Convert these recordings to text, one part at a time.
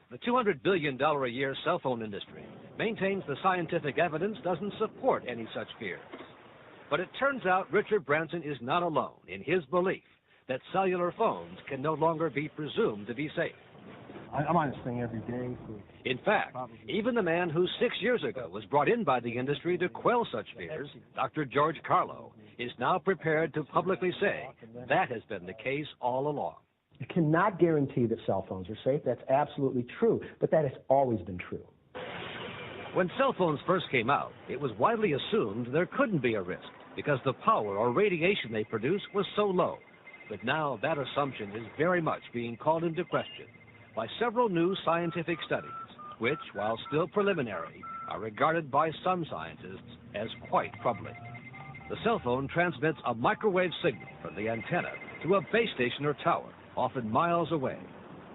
The $200 billion a year cell phone industry maintains the scientific evidence doesn't support any such fears. But it turns out Richard Branson is not alone in his belief that cellular phones can no longer be presumed to be safe. I'm on this thing every day. In fact, even the man who 6 years ago was brought in by the industry to quell such fears, Dr. George Carlo, is now prepared to publicly say that has been the case all along. You cannot guarantee that cell phones are safe. That's absolutely true, but that has always been true. When cell phones first came out, it was widely assumed there couldn't be a risk because the power or radiation they produce was so low. But now that assumption is very much being called into question by several new scientific studies, which, while still preliminary, are regarded by some scientists as quite troubling. The cell phone transmits a microwave signal from the antenna to a base station or tower, often miles away.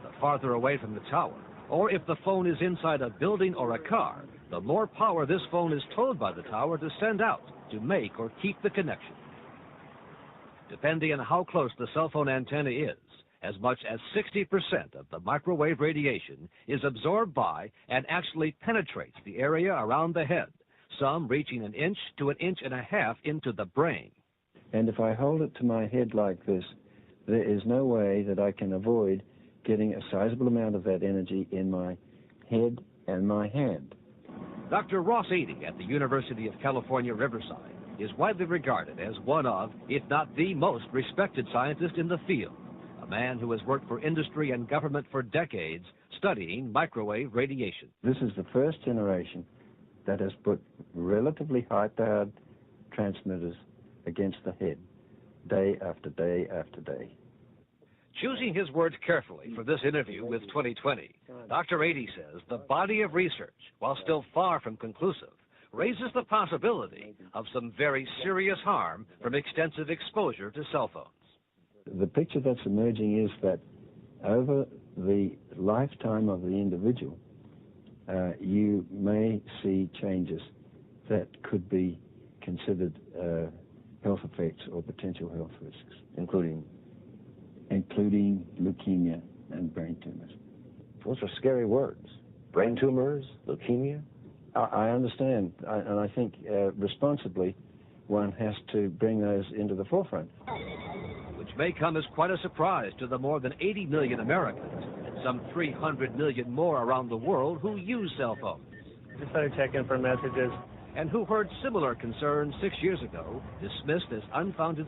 The farther away from the tower, or if the phone is inside a building or a car, the more power this phone is told by the tower to send out to make or keep the connection. Depending on how close the cell phone antenna is, as much as 60% of the microwave radiation is absorbed by and actually penetrates the area around the head, some reaching 1 inch to 1.5 inches into the brain. And if I hold it to my head like this, there is no way that I can avoid getting a sizable amount of that energy in my head and my hand. Dr. Ross Eady at the University of California, Riverside is widely regarded as one of, if not the most respected scientist in the field, a man who has worked for industry and government for decades studying microwave radiation. This is the first generation that has put relatively high-powered transmitters against the head, day after day after day. Choosing his words carefully for this interview with 2020, Dr. Eady says the body of research, while still far from conclusive, raises the possibility of some very serious harm from extensive exposure to cell phones. The picture that's emerging is that over the lifetime of the individual, you may see changes that could be considered health effects or potential health risks, including leukemia and brain tumors. Those are scary words. Brain tumors, leukemia. I understand, and I think responsibly one has to bring those into the forefront. Which may come as quite a surprise to the more than 80 million Americans and some 300 million more around the world who use cell phones. Just started checking for messages. And who heard similar concerns 6 years ago, dismissed as unfounded.